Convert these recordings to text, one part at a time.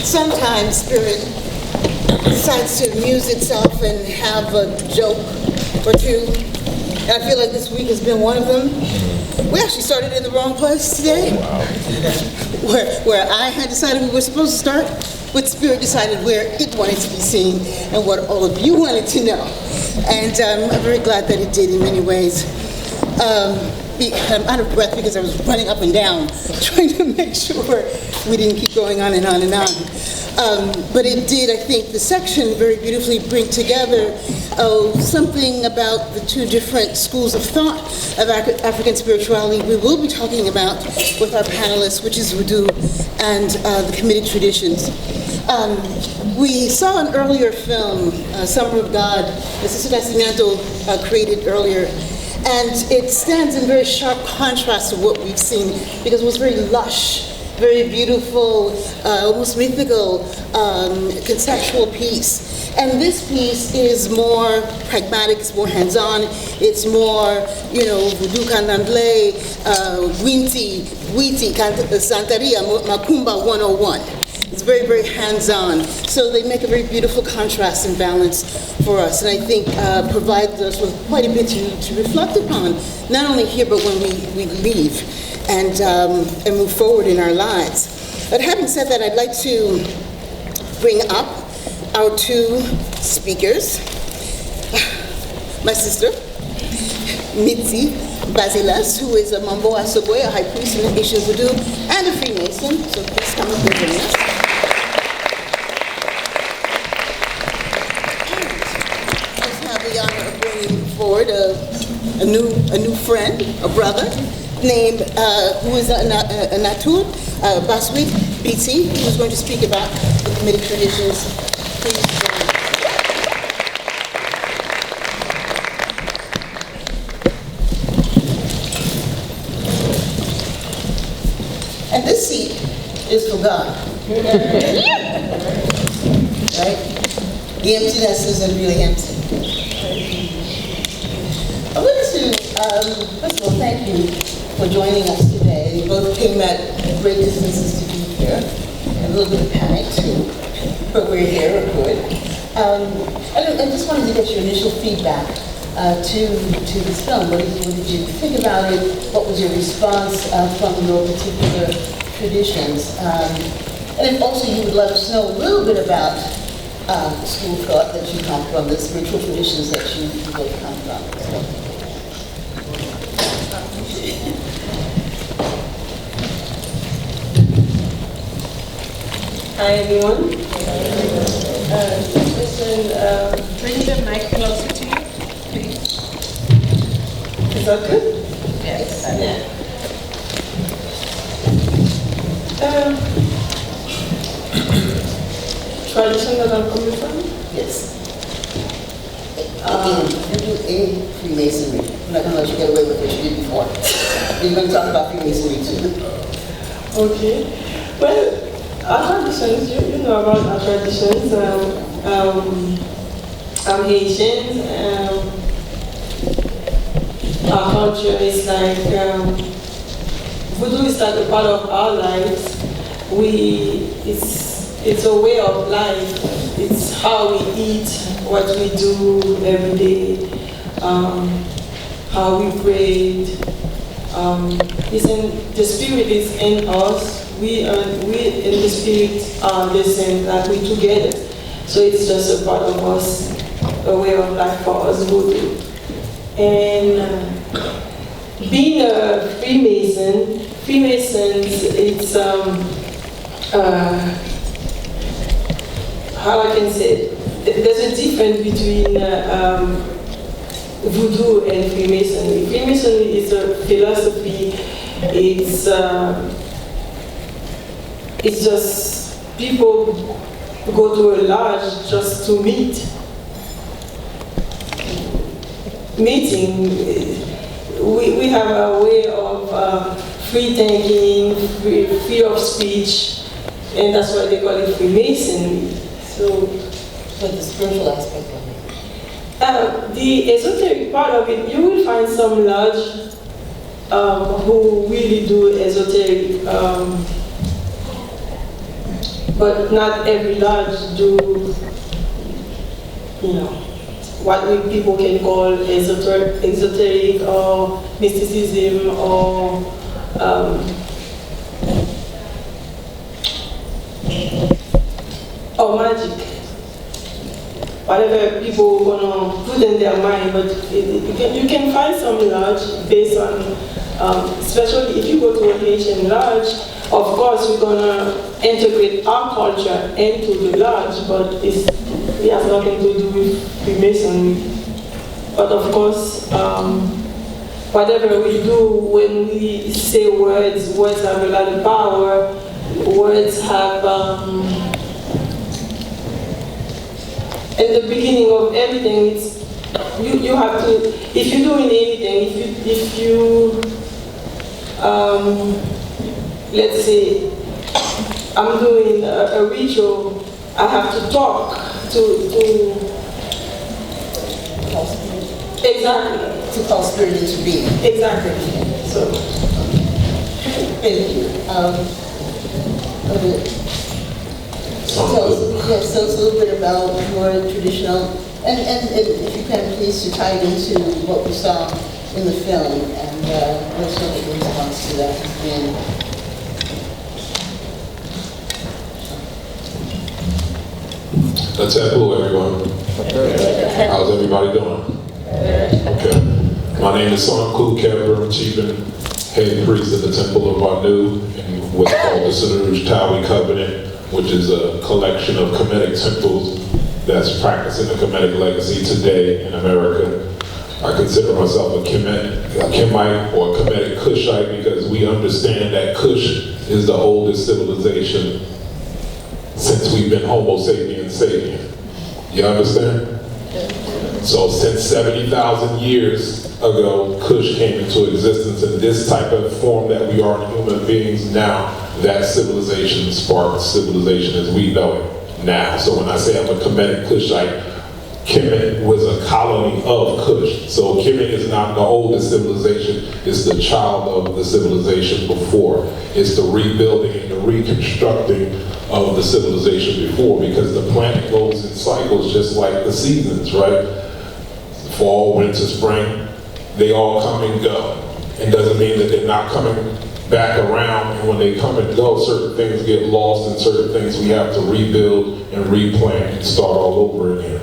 sometimes spirit decides to amuse itself and have a joke or two. And I feel like this week has been one of them. We actually started in the wrong place today, where I had decided we were supposed to start, but Spirit decided where it wanted to be seen and what all of you wanted to know. And I'm very glad that it did in many ways. I'm out of breath because I was running up and down, trying to make sure we didn't keep going on and on and on. But it did, I think, the section very beautifully bring together something about the two different schools of thought of African spirituality we will be talking about with our panelists, which is Vodou and the Kemetic traditions. We saw an earlier film, Summer of God, that Sister Naswt created earlier. And it stands in very sharp contrast to what we've seen because it was very lush, very beautiful, almost mythical, conceptual piece. And this piece is more pragmatic, it's more hands-on, it's more, Vodou Kandandle, Winti, Santeria, Makumba 101. It's very, very hands-on. So they make a very beautiful contrast and balance for us, and I think provides us with quite a bit to reflect upon, not only here, but when we leave and move forward in our lives. But having said that, I'd like to bring up our two speakers. My sister, Mitzi Bazelais, who is a Manbo Dòwòti, a high priest in Haitian Vodou, and a Freemason, so please come up and join us. Forward a new friend, a brother, named who is a Naswt, Naswt, Biti, who is going to speak about the Kemetic traditions. Please join. And this seat is for God. Right? The emptiness isn't really empty. I want to, first of all, thank you for joining us today. You both came at great distances to be here, and a little bit of panic too, but we're here, we're good. I just wanted to get your initial feedback to this film. What did you think about it? What was your response from your particular traditions? And if also you would let us know a little bit about the school of thought that you come from, the spiritual traditions that you both come from. Hi everyone. Bring the mic closer to you, please. Is that good? Yes. Yeah. Tradition that I'm coming from? Yes. In Freemasonry. I'm not going to let you get away with what you did before. We're going to talk about Freemasonry too. Okay. Well, our traditions, you know about our traditions. I'm Haitian. Our culture is like, Vodou is like a part of our lives. It's a way of life. It's how we eat, what we do every day, how we pray. The spirit is in us. We in the spirit are the same, like we together. So it's just a part of us, a way of life for us Vodou. And being a Freemasons, it's how I can say it, there's a difference between Vodou and Freemasonry. Freemasonry is a philosophy. It's just people go to a lodge just to meet. Meeting, we have a way of free thinking, free of speech, and that's why they call it Freemasonry. So the spiritual aspect of it. The esoteric part of it, you will find some lodge who really do esoteric but not every lodge do, what people can call esoteric or mysticism or magic. Whatever people gonna put in their mind, but you can find some lodge based on, especially if you go to a Haitian lodge, of course we're gonna integrate our culture into the lodge, but it has nothing to do with Freemasonry. But of course, whatever we do when we say words have a lot of power, words have, in the beginning of everything, it's you have to, if you're doing anything, if you let's say I'm doing a ritual, I have to talk to exactly To call spirit into being. exactly. So Thank you. Okay. Tell us a little bit about your traditional, and if you can please to tie it into what we saw in the film, and what's your response to that has been. Hello everyone. How's everybody doing? Okay. My name is Sankhu, Kheper, Chief and Head Priest of the Temple of Anu, and what's called the Tawi Covenant, which is a collection of Kemetic temples that's practicing the Kemetic legacy today in America. I consider myself a Kemite or a Kemetic Kushite because we understand that Kush is the oldest civilization since we've been Homo sapiens sapien. You understand? So since 70,000 years ago, Kush came into existence in this type of form that we are in human beings now. That civilization sparked civilization as we know it now. So when I say I'm a Kemetic Kushite, Kemet was a colony of Kush. So Kemet is not the oldest civilization, it's the child of the civilization before. It's the rebuilding and the reconstructing of the civilization before, because the planet goes in cycles just like the seasons, right? Fall, winter, spring, they all come and go. It doesn't mean that they're not coming back around, and when they come and go, certain things get lost and certain things we have to rebuild and replant and start all over again.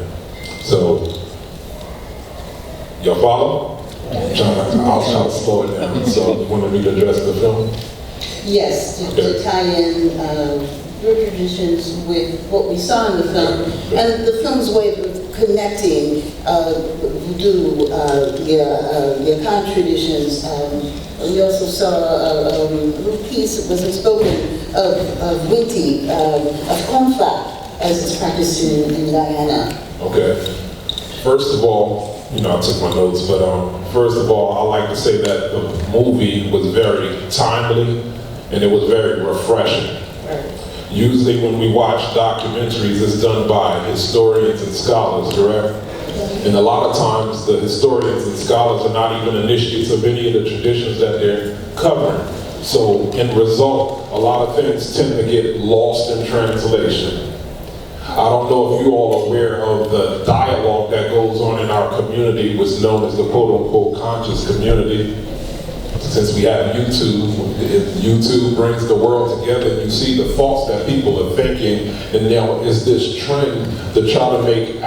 So, y'all follow? I'll try to slow it down. So, you wanted me to address the film? Yes, to tie in your traditions with what we saw in the film, and the film's way of connecting Vodou, your kind traditions. We also saw a little piece that was spoken of Biti, of conflict, as it's practiced in Guyana. Okay. First of all, I took my notes, but first of all, I like to say that the movie was very timely and it was very refreshing. Usually when we watch documentaries, it's done by historians and scholars, correct? And a lot of times the historians and scholars are not even initiates of any of the traditions that they're covering. So in result, a lot of things tend to get lost in translation. I don't know if you all are aware of the dialogue that goes on in our community, what's known as the quote-unquote conscious community. Since we have YouTube brings the world together, you see the thoughts that people are thinking, and now is this trend to try to make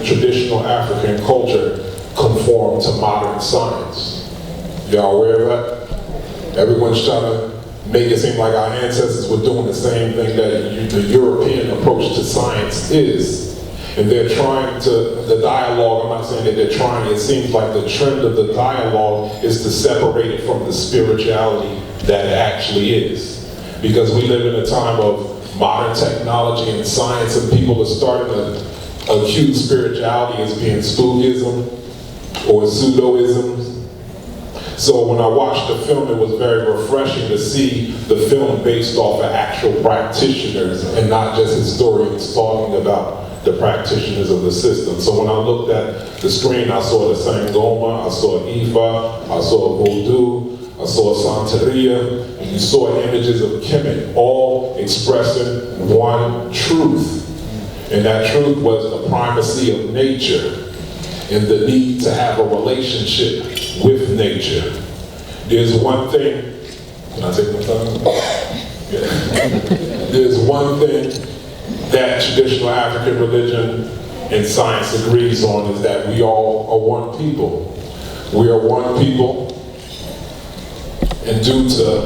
traditional African culture conform to modern science. Y'all aware of that? Everyone's trying to make it seem like our ancestors were doing the same thing that the European approach to science is. And they're trying to, the dialogue, I'm not saying that they're trying, it seems like the trend of the dialogue is to separate it from the spirituality that it actually is. Because we live in a time of modern technology and science, and people are starting to accuse spirituality as being spookism or pseudoisms. So when I watched the film, it was very refreshing to see the film based off of actual practitioners and not just historians talking about the practitioners of the system. So when I looked at the screen, I saw the Sangoma, I saw Ifa, I saw Vodou, I saw Santeria, and you saw images of Kemetic, all expressing one truth. And that truth was the primacy of nature and the need to have a relationship with nature. There's one thing, can I take my time? Yeah. There's one thing that traditional African religion and science agrees on, is that we all are one people. We are one people, and due to,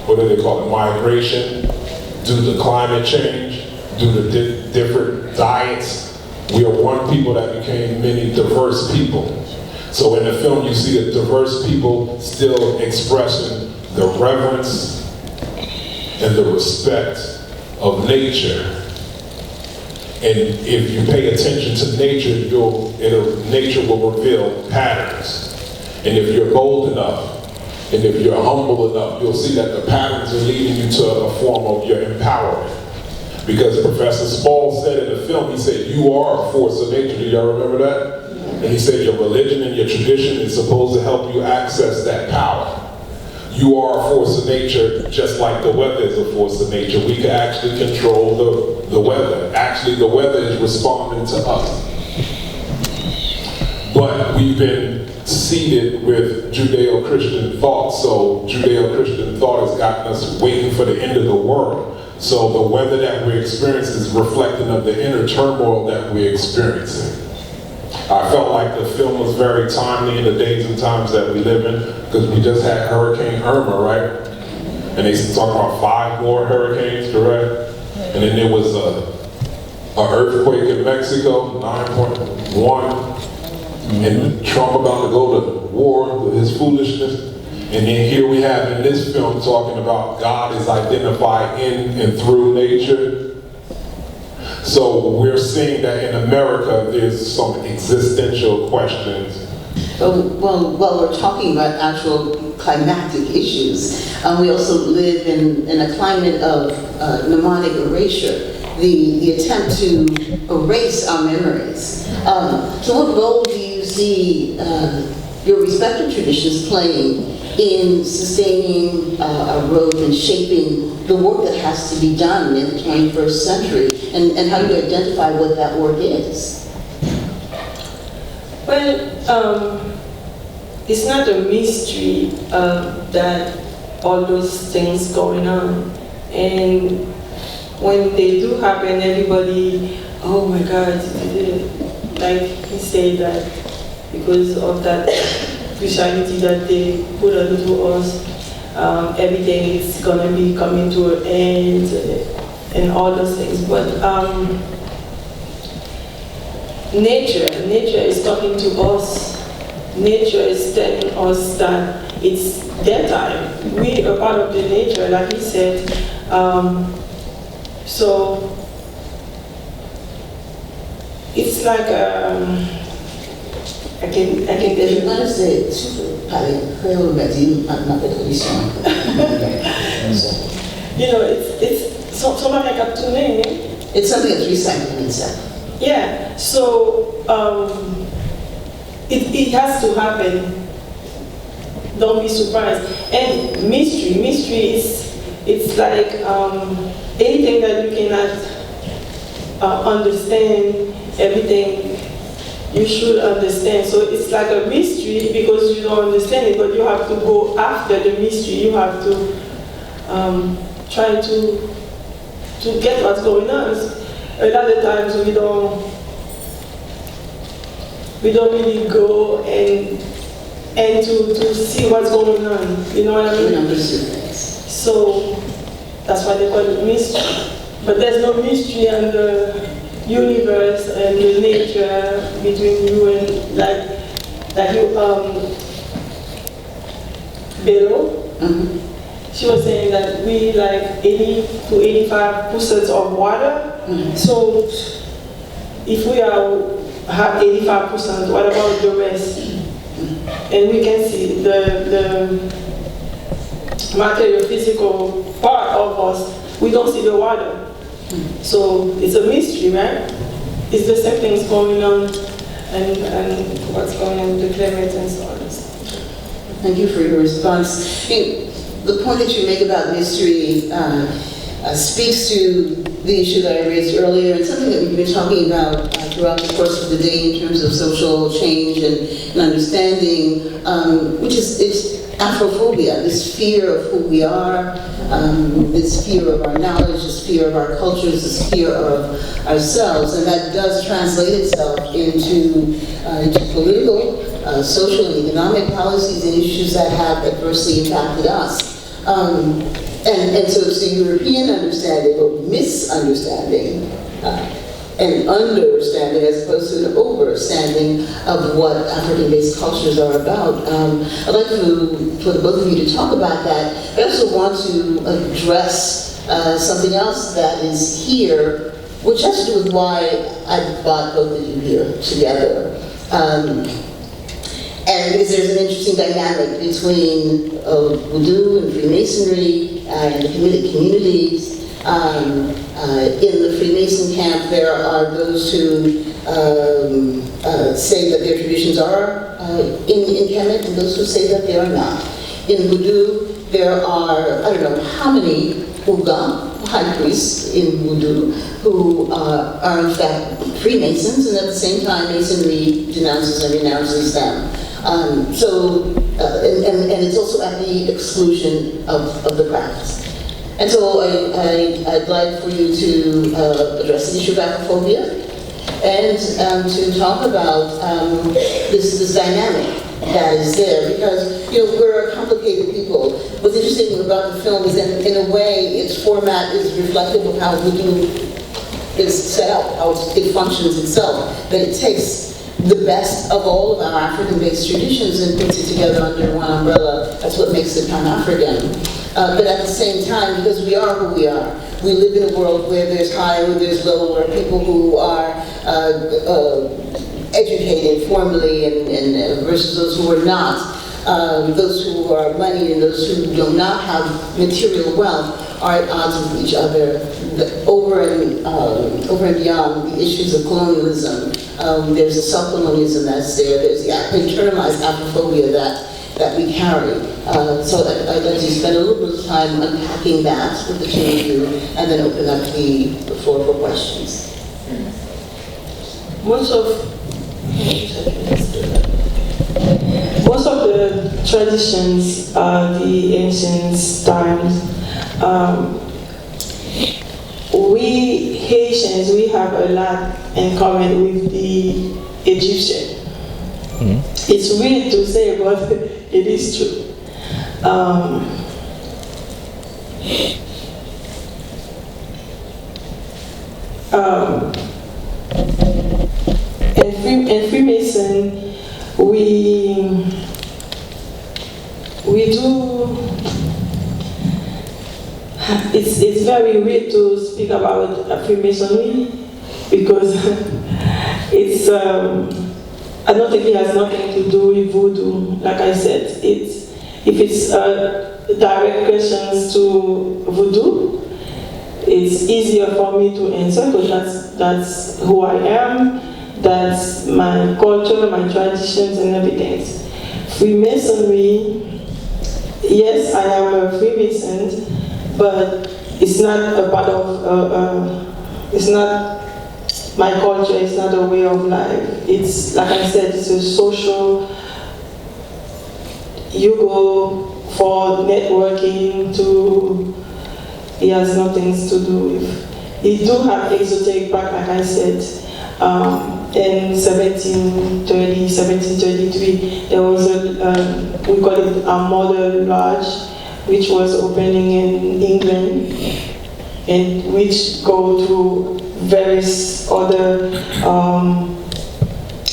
what do they call it, migration, due to climate change, due to different diets, we are one people that became many diverse people. So in the film you see the diverse people still expressing the reverence and the respect of nature. And if you pay attention to nature, nature will reveal patterns. And if you're bold enough, and if you're humble enough, you'll see that the patterns are leading you to a form of your empowerment. Because Professor Spall said in the film, he said, you are a force of nature. Do y'all remember that? And he said your religion and your tradition is supposed to help you access that power. You are a force of nature, just like the weather is a force of nature. We can actually control the weather. Actually, the weather is responding to us. But we've been seeded with Judeo-Christian thought, so Judeo-Christian thought has gotten us waiting for the end of the world. So the weather that we experience is reflecting of the inner turmoil that we're experiencing. I felt like the film was very timely in the days and times that we live in, because we just had Hurricane Irma, right? And they talk about 5 more hurricanes, correct? And then there was an earthquake in Mexico, 9.1. And Trump about to go to war with his foolishness. And then here we have in this film talking about God is identified in and through nature. So we're seeing that in America there's some existential questions. Well, we're talking about actual climatic issues. We also live in a climate of mnemonic erasure. The attempt to erase our memories. So what role do you see your respective traditions playing in sustaining our growth and shaping the work that has to be done in the 21st century, and how you identify what that work is? Well, it's not a mystery that all those things going on, and when they do happen, everybody, oh my God, like he said that because of that Christianity that they put onto us, everything is gonna be coming to an end and all those things. But nature is talking to us. Nature is telling us that it's their time. We are part of the nature, like he said. So it's like I can tell you. You know, it's something like a tuning. It's something that's recycling itself. Yeah. So it has to happen. Don't be surprised. And mystery is, it's like anything that you cannot understand, everything you should understand. So it's like a mystery because you don't understand it, but you have to go after the mystery. You have to try to get what's going on. A lot of times we don't really go and to see what's going on. You know what I mean? So that's why they call it mystery. But there's no mystery in the universe and the nature between you and like you Bello. She was saying that we like 80 to 85% of water. So if we have 85%, what about the rest? And we can see the material, physical part of us. We don't see the water. So it's a mystery, right? It's the same things going on and what's going on with the climate and so on. Thank you for your response. The point that you make about mystery speaks to the issue that I raised earlier, and something that we've been talking about throughout the course of the day in terms of social change and understanding, which is it's Afrophobia, this fear of who we are, this fear of our knowledge, this fear of our cultures, this fear of ourselves, and that does translate itself into political, social, and economic policies and issues that have adversely impacted us. And so it's a European understanding or misunderstanding and understanding as opposed to an overstanding of what African-based cultures are about. I'd like for the both of you to talk about that. I also want to address something else that is here, which has to do with why I brought both of you here together. And because there's an interesting dynamic between Vodou and Freemasonry and the Kemetic communities. In the Freemason camp, there are those who say that their traditions are in Kemet, and those who say that they are not. In Vodou, there are, I don't know how many Uga, high priests in Vodou, who are in fact Freemasons, and at the same time Masonry denounces and renounces them. And it's also at the exclusion of the practice. And so I'd like for you to address the issue of Afrophobia and to talk about this dynamic that is there, because we're a complicated people. What's interesting about the film is that in a way its format is reflective of how Vodou is set up, how it functions itself, that it takes the best of all of our African-based traditions and puts it together under one umbrella. That's what makes it Pan-African. But at the same time, because we are who we are, we live in a world where there's high, where there's low, where people who are educated formally and versus those who are not, those who are moneyed and those who do not have material wealth are at odds with each other over and beyond the issues of colonialism. There's a self-colonialism that's there. There's the internalized Afrophobia that we carry. So I'd like to spend a little bit of time unpacking that with the two of you, and then open up the floor for questions. Most of the traditions, the ancient times, we Haitians, we have a lot in common with the Egyptian. It's weird to say, but it is true. In Freemason, we do. It's very weird to speak about Freemasonry because it's. I don't think it has nothing to do with Vodou. Like I said, if it's direct questions to Vodou, it's easier for me to answer because that's who I am, that's my culture, my traditions, and everything. Freemasonry, yes, I am a Freemason, but it's not a part of. It's not. My culture is not a way of life. It's, like I said, it's a social, you go for networking to, it has nothing to do with. It do have esoteric practice, like I said. In 1730, 1733, there was a, we call it a model lodge, which was opening in England, and which go to various other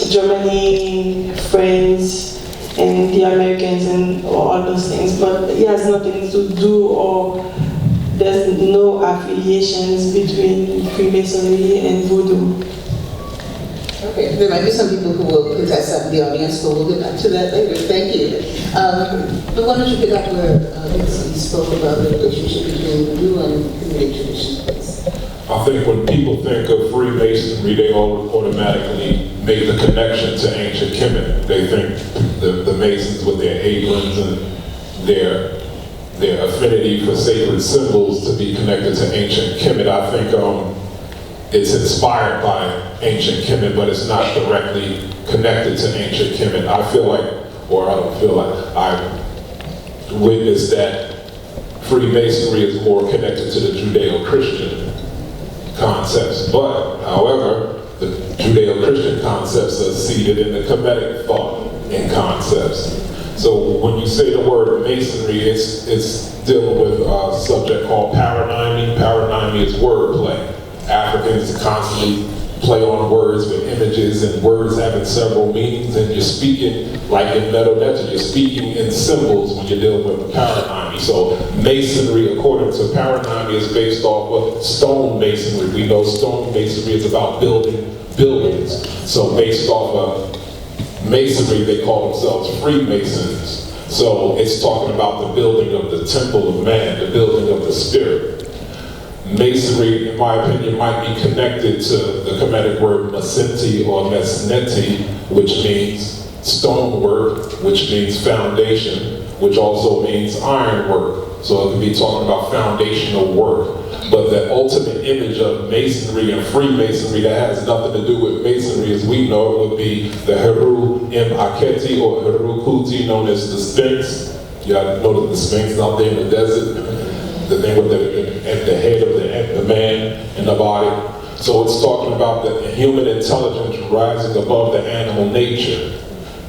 Germany, France, and the Americans and all those things, but it has nothing to do, or there's no affiliations between Freemasonry and Vodou. Okay, there might be some people who will contest that in the audience, but we'll get back to that later. Thank you. But why don't you pick up where Mitzi spoke about the relationship between Vodou and Kemetic traditions, please? I think when people think of Freemasonry, they all automatically make the connection to ancient Kemet. They think the the Masons with their aprons and their affinity for sacred symbols to be connected to ancient Kemet. I think it's inspired by ancient Kemet, but it's not directly connected to ancient Kemet. I feel like, or I don't feel like, I witnessed that Freemasonry is more connected to the Judeo-Christian concepts. But, however, the Judeo-Christian concepts are seated in the Kemetic thought and concepts. So when you say the word Masonry, it's dealing with a subject called paronymy. Paronymy is wordplay. Africans constantly play on words with images and words having several meanings, and you're speaking, like in Metodeta, you're speaking in symbols when you're dealing with paronymy. So Masonry, according to paronymy, is based off of stone masonry. We know stone masonry is about building buildings. So based off of Masonry, they call themselves Freemasons. So it's talking about the building of the temple of man, the building of the spirit. Masonry, in my opinion, might be connected to the Kemetic word masenti or mesneti, which means stonework, which means foundation, which also means ironwork. So it could be talking about foundational work. But the ultimate image of Masonry and Freemasonry that has nothing to do with Masonry as we know it would be the Heru M. Aketi or Heru Kuti, known as the Sphinx. You know the Sphinx out there in the desert, the thing with the head of the man and the body. So it's talking about the human intelligence rising above the animal nature.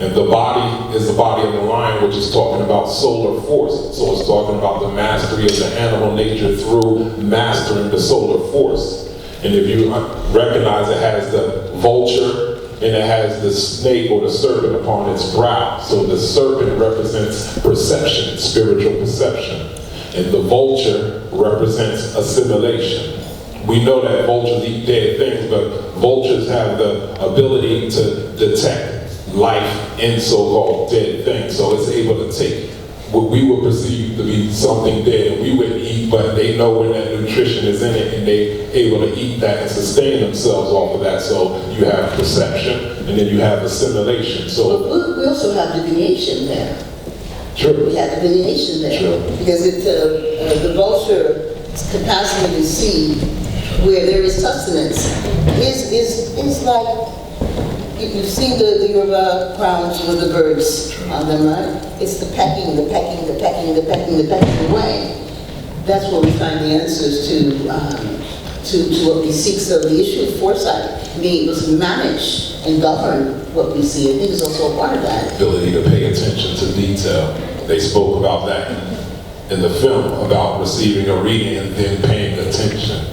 And the body is the body of the lion, which is talking about solar force. So it's talking about the mastery of the animal nature through mastering the solar force. And if you recognize, it has the vulture and it has the snake or the serpent upon its brow. So the serpent represents perception, spiritual perception. And the vulture represents assimilation. We know that vultures eat dead things, but vultures have the ability to detect life in so-called dead things. So it's able to take what we would perceive to be something dead and we wouldn't eat, but they know when that nutrition is in it and they're able to eat that and sustain themselves off of that. So you have perception and then you have assimilation. So we also have divination there. True. We have divination there. True. Because the vulture's capacity to see where there is sustenance is like, you've seen the Yoruba crowns with the birds on them, right? It's the pecking away. That's where we find the answers to what we seek. So the issue of foresight, being able to manage and govern what we see, I think is also a part of that. Ability to pay attention to detail. They spoke about that in the film, about receiving a reading and then paying attention.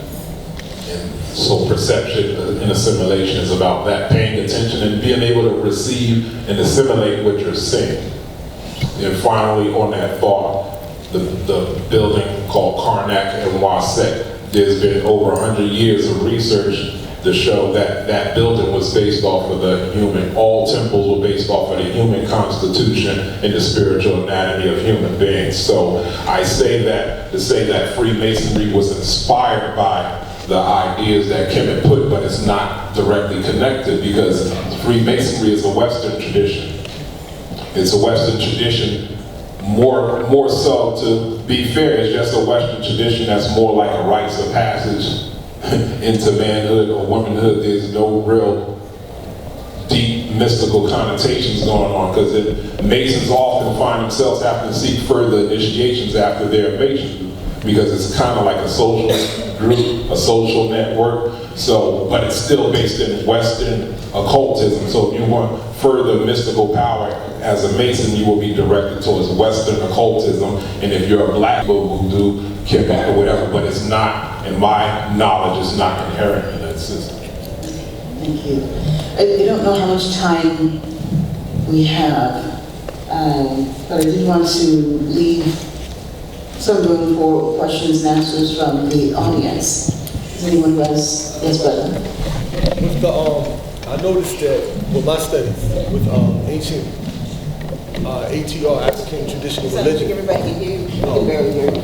So perception and assimilation is about that, paying attention and being able to receive and assimilate what you're seeing. And finally, on that thought, the building called Karnak and Naswt, there's been over 100 years of research to show that that building was based off of the human, all temples were based off of the human constitution and the spiritual anatomy of human beings. So I say that to say that Freemasonry was inspired by the ideas that Kemet put, but it's not directly connected because Freemasonry is a Western tradition. It's a Western tradition, more so, to be fair, it's just a Western tradition that's more like a rites of passage into manhood or womanhood. There's no real deep mystical connotations going on because Masons often find themselves having to seek further initiations after their Masons, because it's kind of like a social group, a social network. So, but it's still based in Western occultism. So if you want further mystical power as a Mason, you will be directed towards Western occultism. And if you're a black Vodou, Kheper, or whatever, but it's not, in my knowledge, it's not inherent in that system. Thank you. I don't know how much time we have, but I did want to leave some room for questions and answers from the audience. Is anyone who has, yes, brother? With the, I noticed that with my studies with ancient ATR, African traditional religion. Everybody can hear you. You can barely hear you.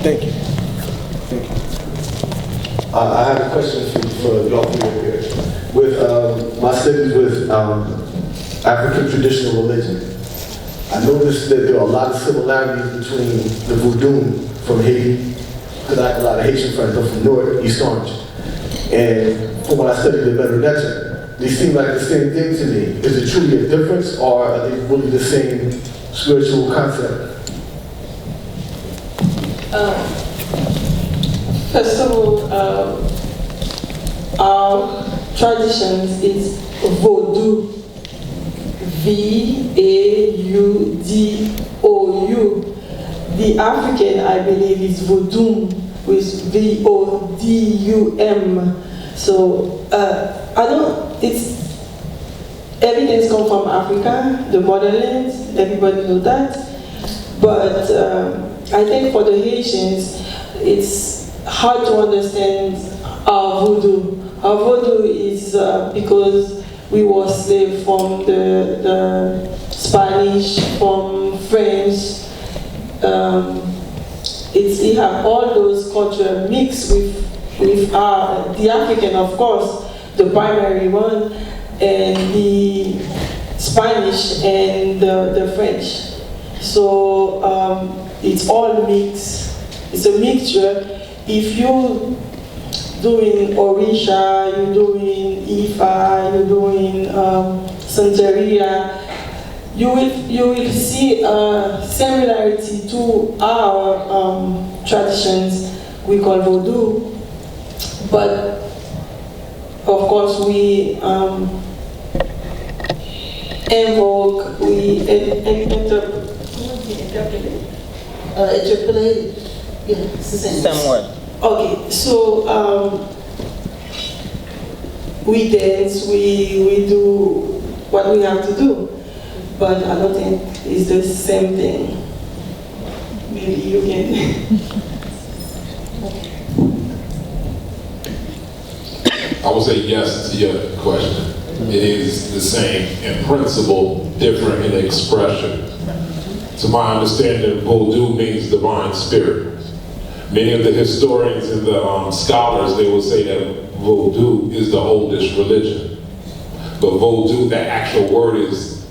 Thank you. Thank you. I have a question for y'all here. With my studies with African traditional religion. I noticed that there are a lot of similarities between the Vodou from Haiti, because I have a lot of Haitian friends, I'm from Northeast Orange. And from what I studied in Manbo Dòwòti, they seem like the same thing to me. Is it truly a difference, or are they really the same spiritual concept? First of all, our traditions is Vodou. V-A-U-D-O-U. The African, I believe, is Vodou, with V-O-D-U-M. So, evidence come from Africa, the motherland, everybody knows that. But I think for the Haitians, it's hard to understand our Vodou. Our Vodou is because we were slaves from the Spanish, from French. We have all those cultures mixed with the African, of course, the primary one, and the Spanish and the French. So it's all mixed. It's a mixture. If you doing Orisha, you're doing Ifa, you're doing Santeria, you will see a similarity to our traditions we call Vodou, but of course we invoke, we Interpolate, yeah, it's the same. Same word. Okay, so we dance, we do what we have to do, but I don't think it's the same thing. Maybe you can. I would say yes to your question. It is the same in principle, different in expression. To my understanding, Vodou means divine spirit. Many of the historians and the scholars, they will say that Vodou is the oldest religion. But Vodou, that actual word is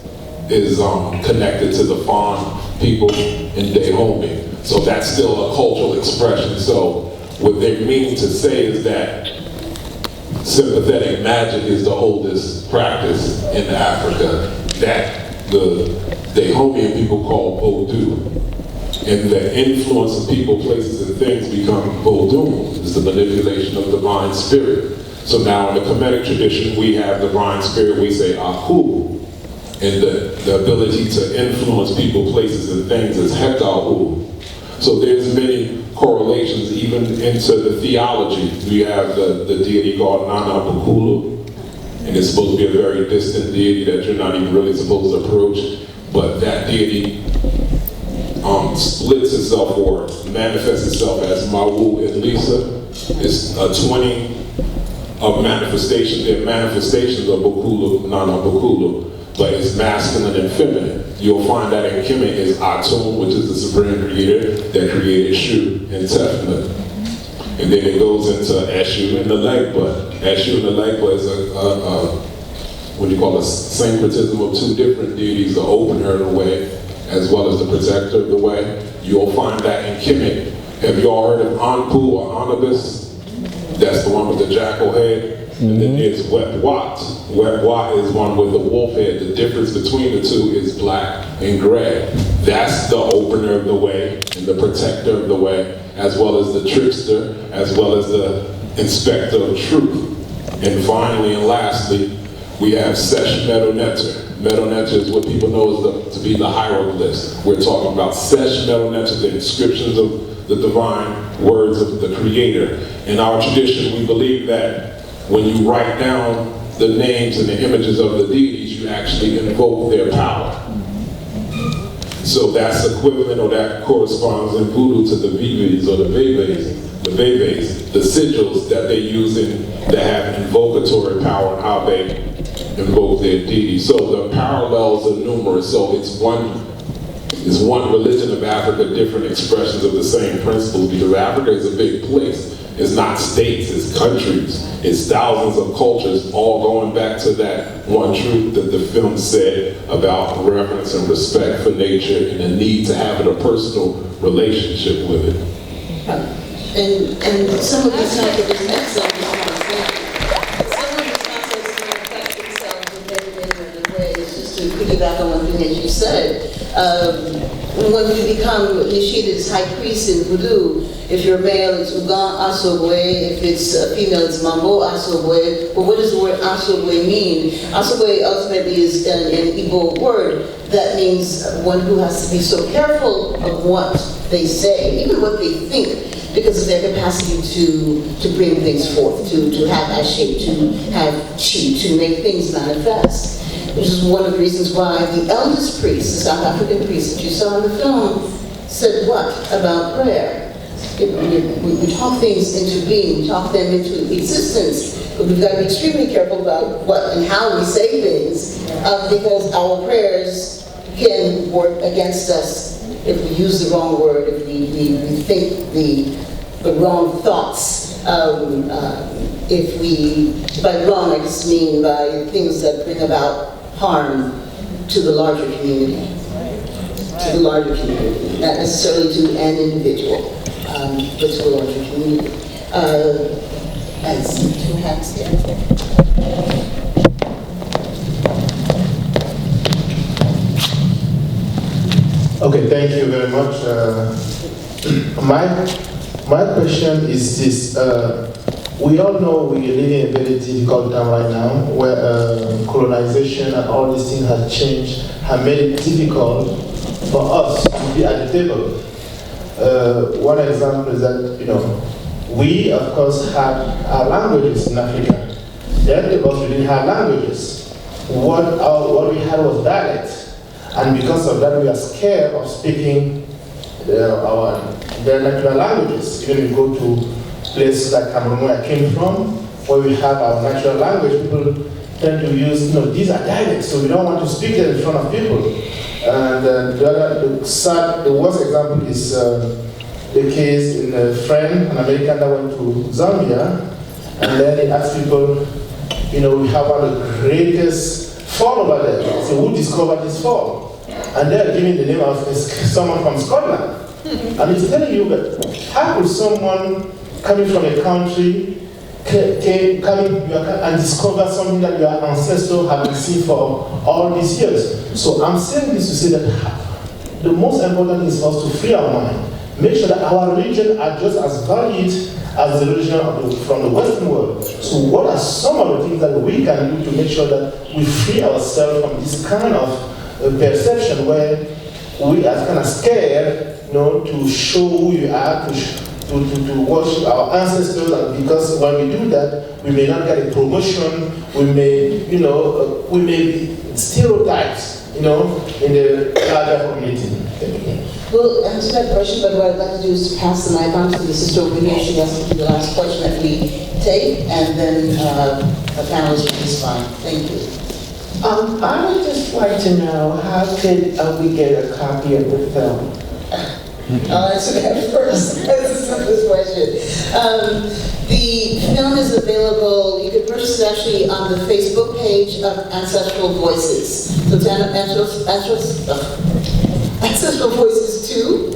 connected to the Fon people in Dahomey. So that's still a cultural expression. So what they're meaning to say is that sympathetic magic is the oldest practice in Africa that the Dahomean people call Vodou. And the influence of people, places, and things become Vodou, is the manipulation of divine spirit. So now in the Kemetic tradition, we have divine spirit, we say Aku. And the ability to influence people, places, and things is Hekahu. So there's many correlations even into the theology. We have the deity called Nana Bukulu, and it's supposed to be a very distant deity that you're not even really supposed to approach. But that deity splits itself or manifests itself as Mawu and Lisa. It's a 20 of manifestation. They're manifestations of Bukulu, Nana Bukulu, but it's masculine and feminine. You'll find that in Kemetic is Atum, which is the supreme creator that created Shu and Tefnut. And then it goes into Eshu and the Legba. Eshu and the Legba is what do you call a syncretism of two different deities, the opener of the way, as well as the protector of the way. You'll find that in Kemetic. Have you all heard of Anpu or Anubis? That's the one with the jackal head. And then there's Wet-Wat. Wet-Wat is one with the wolf head. The difference between the two is black and gray. That's the opener of the way and the protector of the way, as well as the trickster, as well as the inspector of truth. And finally and lastly, we have Sept Medoneter. Medoneter is what people know to be the hieroglyphs. We're talking about Sept Medoneter, the inscriptions of the divine words of the Creator. In our tradition, we believe that when you write down the names and the images of the deities, you actually invoke their power. So that's equivalent, or that corresponds in voodoo to the vivas or the bebes, the sigils that they use that have invocatory power and how they invoke their deity. So the parallels are numerous. So it's one religion of Africa, different expressions of the same principles, because Africa is a big place. It's not states, it's countries. It's thousands of cultures all going back to that one truth that the film said about reverence and respect for nature and the need to have a personal relationship with it. And some of these concepts manifest themselves in many ways. Just to piggyback on one thing that you said, when you become initiated as high priest in Vodou, if you're male, it's Ugan Asobwe. If it's female, it's Manbo Asobwe. But what does the word Asobwe mean? Asobwe ultimately is an Igbo word that means one who has to be so careful of what they say, even what they think, because of their capacity to bring things forth, to have ashe, to have chi, to make things manifest. Which is one of the reasons why the eldest priest, the South African priest that you saw in the film, said what about prayer? We talk things into being, we talk them into existence, but we've got to be extremely careful about what and how we say things, because our prayers can work against us if we use the wrong word, if we think the wrong thoughts. If we, by wrong I just mean by things that bring about harm to the larger community, not necessarily to an individual, but to a larger community. As two hands here. Okay, thank you very much. My question is this. We all know we live in a very difficult time right now, where colonization and all these things have changed, have made it difficult for us to be at the table. One example is that, we of course had our languages in Africa. Then because we didn't have languages, what we had was dialect. And because of that, we are scared of speaking their natural languages. Even if we go to places like Cameroon, where I came from, where we have our natural language, people tend to use, these are dialects, so we don't want to speak them in front of people. And the worst example is the case in a friend, an American that went to Zambia, and then he asked people, we have one of the greatest fall over there. So who discovered this fall? And they're giving the name of someone from Scotland. And it's telling you that how could someone coming from a country coming and discover something that your ancestors have been seeing for all these years? So I'm saying this to say that the most important thing is for us to free our mind. Make sure that our religion are just as valid as the religion from the Western world. So what are some of the things that we can do to make sure that we free ourselves from this kind of perception where we are kind of scared, to show who you are, to worship our ancestors, and because when we do that, we may not get a promotion, we may be stereotypes, in the larger community. We'll answer that question, but what I'd like to do is to pass the mic on to the sister over here. She has to be the last question that we take, and then the panelists will respond. Thank you. I would just like to know, how could we get a copy of the film? I'll answer that first. That's the simplest question. The film is available, you can purchase it actually on the Facebook page of Ancestral Voices. So it's Ancestral Voices 2.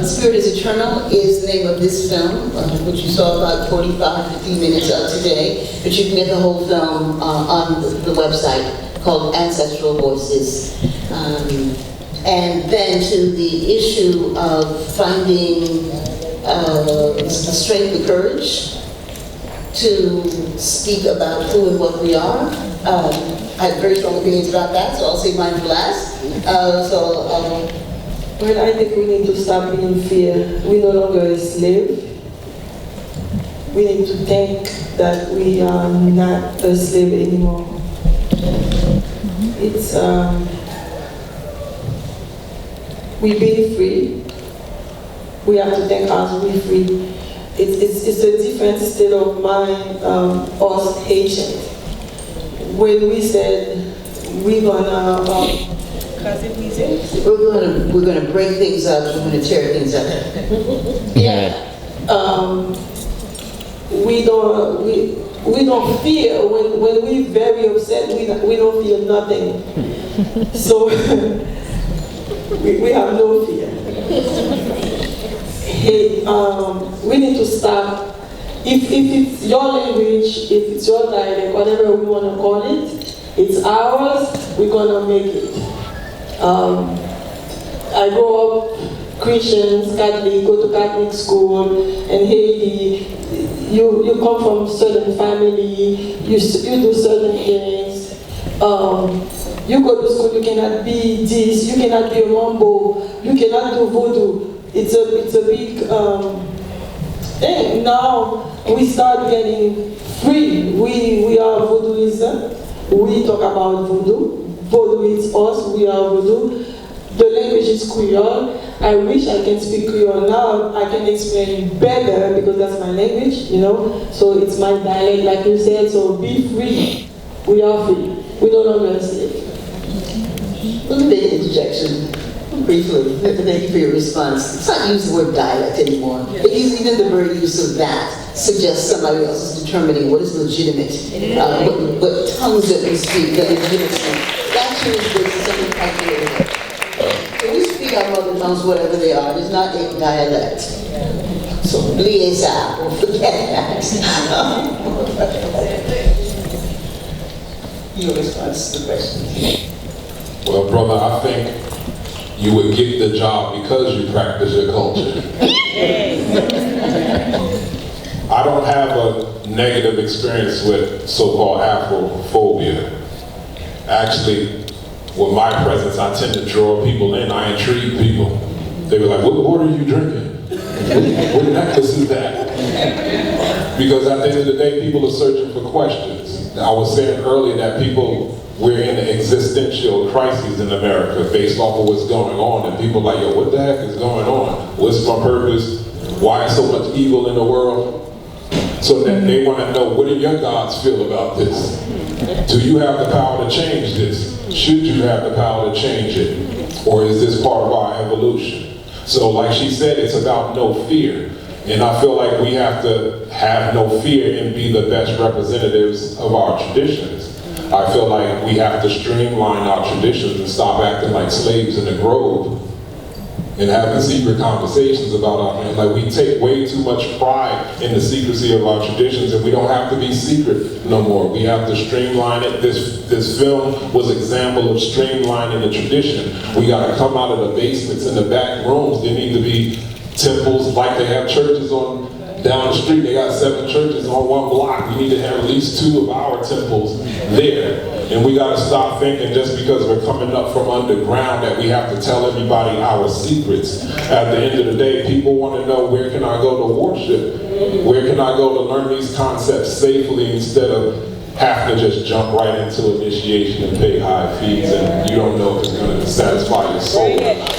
Spirit is Eternal is the name of this film, which you saw about 45-50 minutes of today. But you can get the whole film on the website called Ancestral Voices. And then to the issue of finding the strength and courage to speak about who and what we are. I have very strong opinions about that, so I'll save mine for last. Well, I think we need to stop being in fear. We no longer a slave. We need to think that we are not a slave anymore. It's we've been free. We have to think as we're free. It's a different state of mind, us Haitians. When we said we're gonna break things up, we're gonna tear things up. Yeah. we don't fear. When we're very upset, we don't feel nothing. So we have no fear. Hey, we need to stop. If it's your language, if it's your dialect, whatever we want to call it, it's ours. We're gonna make it. I grew up Christians, Catholic, go to Catholic school in Haiti. You come from certain family, you do certain things. You go to school, you cannot be this, you cannot be a Manbo, you cannot do Vodou. It's a big thing. Now we start getting free. We are Vodouism. We talk about Vodou. Vodou is us, we are Vodou. The language is Creole. I wish I can speak Creole now. I can explain better because that's my language, you know. So it's my dialect, like you said. So be free. We are free. We no longer enslaved. Let me make an interjection briefly. Thank you for your response. Let's not use the word dialect anymore. But even the very use of that suggests somebody else is determining what is legitimate, what tongues that we speak, the legitimacy. That changes based on something calculated. So we speak our mother tongues, whatever they are. It's not a dialect. So oubliez ça, or forget that. Your response to the question. Well, brother, I think you would get the job because you practice your culture. I don't have a negative experience with so-called Afrophobia. Actually, with my presence, I tend to draw people in. I intrigue people. They be like, what are you drinking? What necklace is that? Because at the end of the day, people are searching for questions. I was saying earlier that we're in an existential crisis in America based off of what's going on, and people are like, yo, what the heck is going on? What's my purpose? Why is so much evil in the world? So then they want to know, what do your gods feel about this? Do you have the power to change this? Should you have the power to change it? Or is this part of our evolution? So like she said, it's about no fear. And I feel like we have to have no fear and be the best representatives of our traditions. I feel like we have to streamline our traditions and stop acting like slaves in the grove and having secret conversations about our things. Like, we take way too much pride in the secrecy of our traditions, and we don't have to be secret no more. We have to streamline it. This film was an example of streamlining the tradition. We got to come out of the basements and the back rooms. There need to be temples like they have churches on down the street. They got 7 churches on one block. We need to have at least 2 of our temples there. And we got to stop thinking just because we're coming up from underground that we have to tell everybody our secrets. At the end of the day, people want to know, where can I go to worship? Where can I go to learn these concepts safely instead of having to just jump right into initiation and pay high fees and you don't know if it's going to satisfy your soul or not.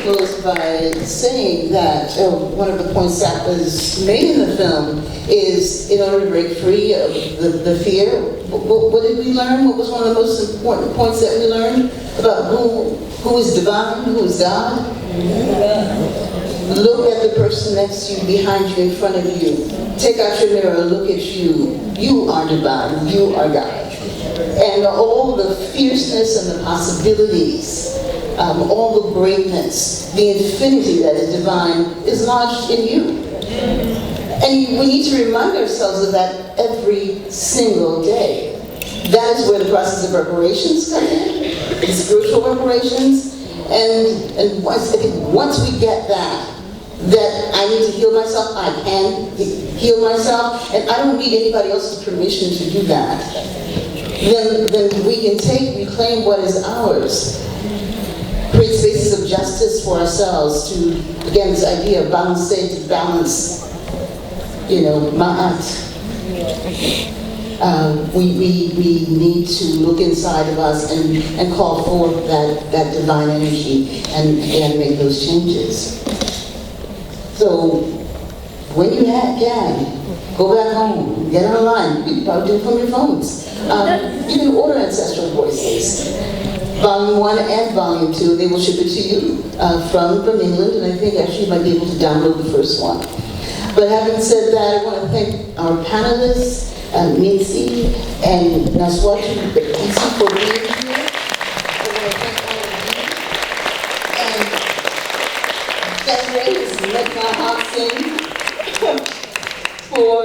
Close by saying that one of the points that was made in the film is, in order to break free of the fear, what did we learn? What was one of the most important points that we learned about who is divine, who is God? Look at the person next to you, behind you, in front of you. Take out your mirror, look at you. You are divine, you are God. And all the fierceness and the possibilities, all the greatness, the infinity that is divine is lodged in you. And we need to remind ourselves of that every single day. That is where the process of reparations come in, the spiritual reparations. And once we get that I need to heal myself, I can heal myself, and I don't need anybody else's permission to do that, then we can reclaim what is ours. Create spaces of justice for ourselves to, again, this idea of balance, to balance, ma'at. We need to look inside of us and call forth that divine energy and make those changes. So when you can, go back home, get online. You can probably do it from your phones. You can order ancestral voices. Volume 1 and Volume 2. They will ship it to you from England, and I think actually you might be able to download the first one. But having said that, I want to thank our panelists, Mitzi and Naswt, for being here. I want to thank all of you. And Desiree is let my heart sing for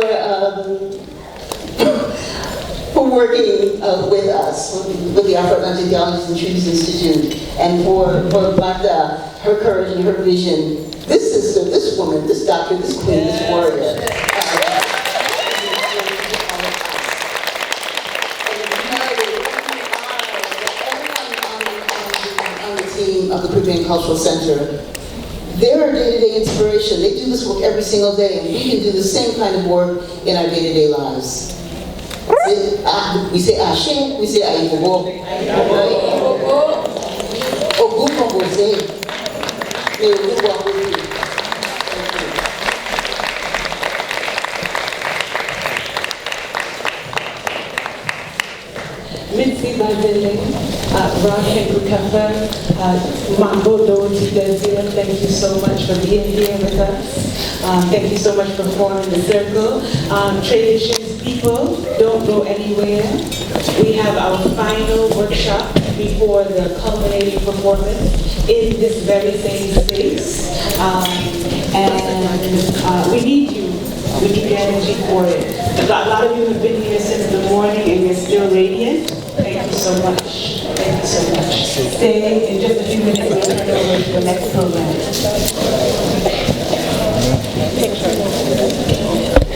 working with us, with the AfroAtlantic Theologies and Treaties Institute, and for Magda, her courage and her vision. This sister, this woman, this doctor, this queen, this warrior. On the team of the Caribbean Cultural Center, they're our day-to-day inspiration. They do this work every single day, and we can do the same kind of work in our day-to-day lives. We say Ashe, we say Aibobo. Ogumbose. May we walk with you. Mitzi, Bazelais-Raymond, Kheper, Manbo Dòwòti Désir, thank you so much for being here with us. Thank you so much for forming the circle. Traditions people, don't go anywhere. We have our final workshop before the culminating performance in this very same space. And we need you. We need energy for it. A lot of you have been here since the morning and you're still radiant. Thank you so much. Thank you so much. Stay in just a few minutes. We'll turn over to the next program.